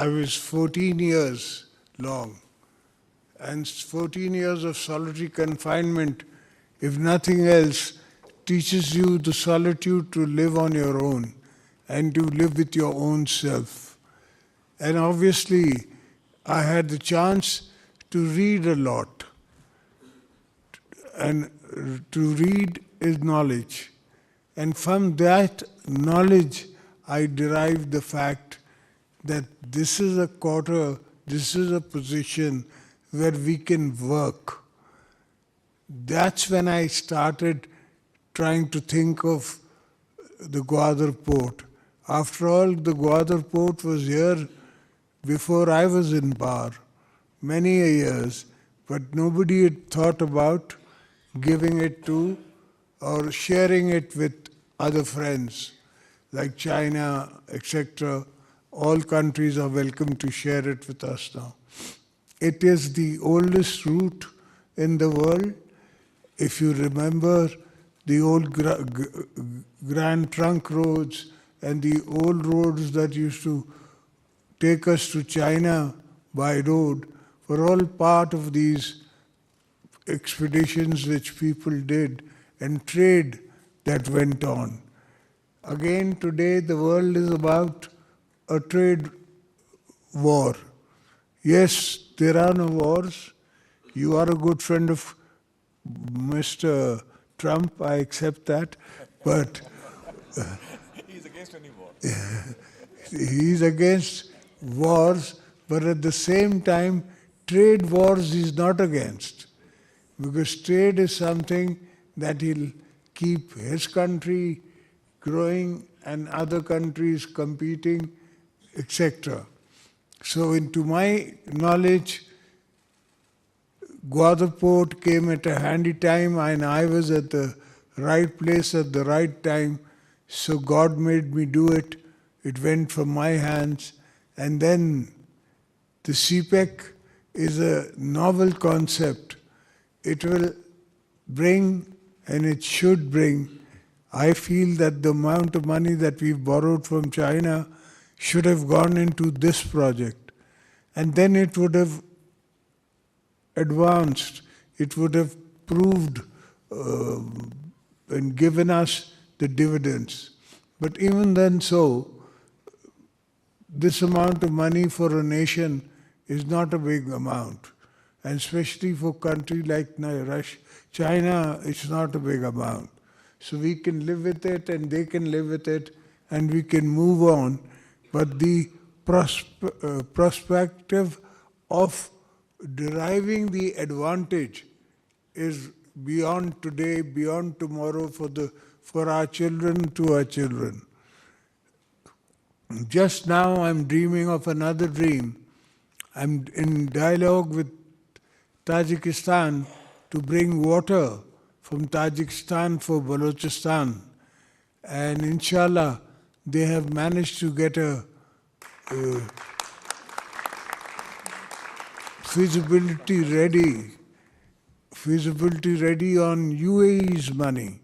I was 14 years long, and 14 years of solitary confinement, if nothing else, teaches you the solitude to live on your own and to live with your own self. And obviously, I had the chance to read a lot. And to read is knowledge. And from that knowledge, I derived the fact that this is a quarter, this is a position where we can work. That's when I started trying to think of the Gwadar port. After all, the Gwadar port was here before I was in Bar, many years, but nobody had thought about giving it to or sharing it with other friends like China, etc. All countries are welcome to share it with us now. It is the oldest route in the world. If you remember the old Grand Trunk roads and the old roads that used to take us to China by road were all part of these expeditions which people did and trade that went on. Again, today the world is about a trade war. Yes, there are no wars. You are a good friend of Mr. Trump, I accept that, but He's against any war. he's against wars, but at the same time, trade wars he's not against. Because trade is something that he'll keep his country growing and other countries competing, etc. So into my knowledge, Gwadar port came at a handy time and I was at the right place at the right time. So God made me do it. It went from my hands. And then the CPEC is a novel concept. It will bring, and it should bring, I feel that the amount of money that we've borrowed from China should have gone into this project. And then it would have advanced, it would have proved and given us the dividends. But even then so, this amount of money for a nation is not a big amount. And especially for a country like Russia, China, it's not a big amount. So we can live with it and they can live with it and we can move on. But the perspective of deriving the advantage is beyond today, beyond tomorrow for our children to our children. Just now I'm dreaming of another dream. I'm in dialogue with Tajikistan to bring water from Tajikistan for Balochistan. And inshallah, they have managed to get a feasibility ready on UAE's money.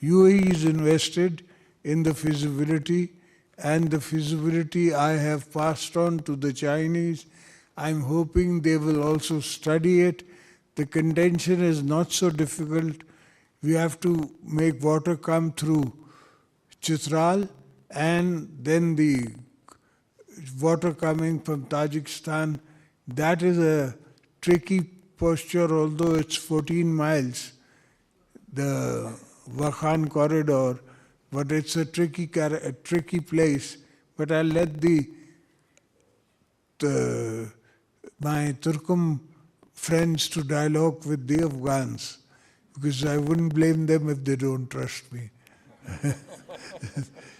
UAE is invested in the feasibility, and the feasibility I have passed on to the Chinese. I'm hoping they will also study it. The contention is not so difficult. We have to make water come through Chitral and then the water coming from Tajikistan. That is a tricky posture, although it's 14 miles, the Wakhan corridor, but it's a tricky place. But I'll let my Turkum friends to dialogue with the Afghans, because I wouldn't blame them if they don't trust me.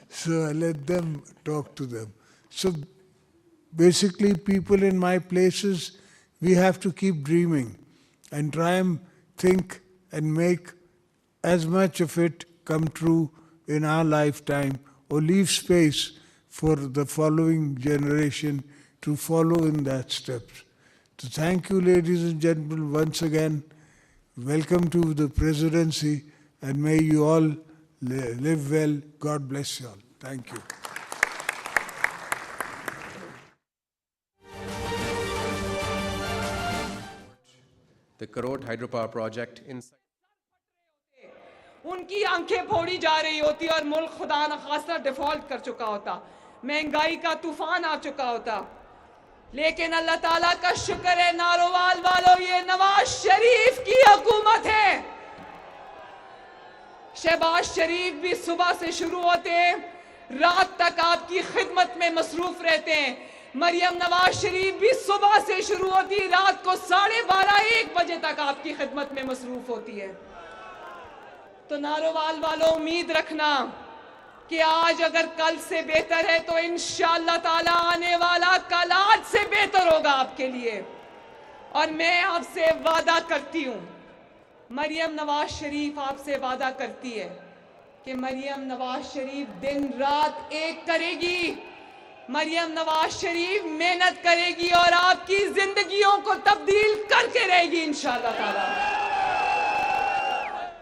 So I let them talk to them. So basically, people in my places, we have to keep dreaming and try and think and make as much of it come true in our lifetime, or leave space for the following generation to follow in that steps. So thank you, ladies and gentlemen, once again. Welcome to the presidency, and may you all live well. God bless you all. Thank you. the Karot hydropower project in उनकी आंखें फोड़ी जा रही होती और मुल्क खुदा न खास्ता डिफॉल्ट कर चुका होता, महंगाई का तूफान आ चुका होता। लेकिन अल्लाह ताला का शुक्र है नारोवाल वालों, ये नवाज शरीफ की हुकूमत है। शहबाज शरीफ भी सुबह से शुरू होते हैं, रात तक आपकी खिदमत में मसरूफ रहते हैं। मरियम नवाज शरीफ भी सुबह से शुरू होती, रात को 12:30-1 बजे तक आपकी खिदमत में मसरूफ होती है। तो नारोवाल वालों, उम्मीद रखना कि आज अगर कल से बेहतर है तो इंशाअल्लाह ताला आने वाला कल आज से बेहतर होगा आपके लिए। और मैं आपसे वादा करती हूँ, मरियम नवाज शरीफ आपसे वादा करती है कि मरियम नवाज शरीफ दिन रात एक करेगी, मरियम नवाज शरीफ मेहनत करेगी और आपकी जिंदगियों को तब्दील करके रहेगी इंशाअल्लाह ताला।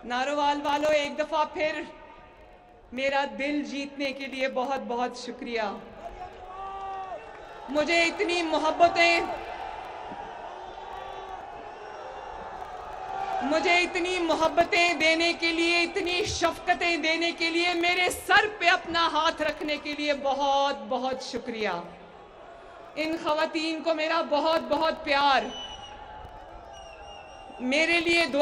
नारोवाल वालों, एक दफा फिर मेरा दिल जीतने के लिए बहुत बहुत शुक्रिया। मुझे इतनी मोहब्बतें देने के लिए, इतनी शफकतें देने के लिए, मेरे सर पे अपना हाथ रखने के लिए बहुत बहुत शुक्रिया। इन खवातीन को मेरा बहुत बहुत प्यार। मेरे लिए दुआ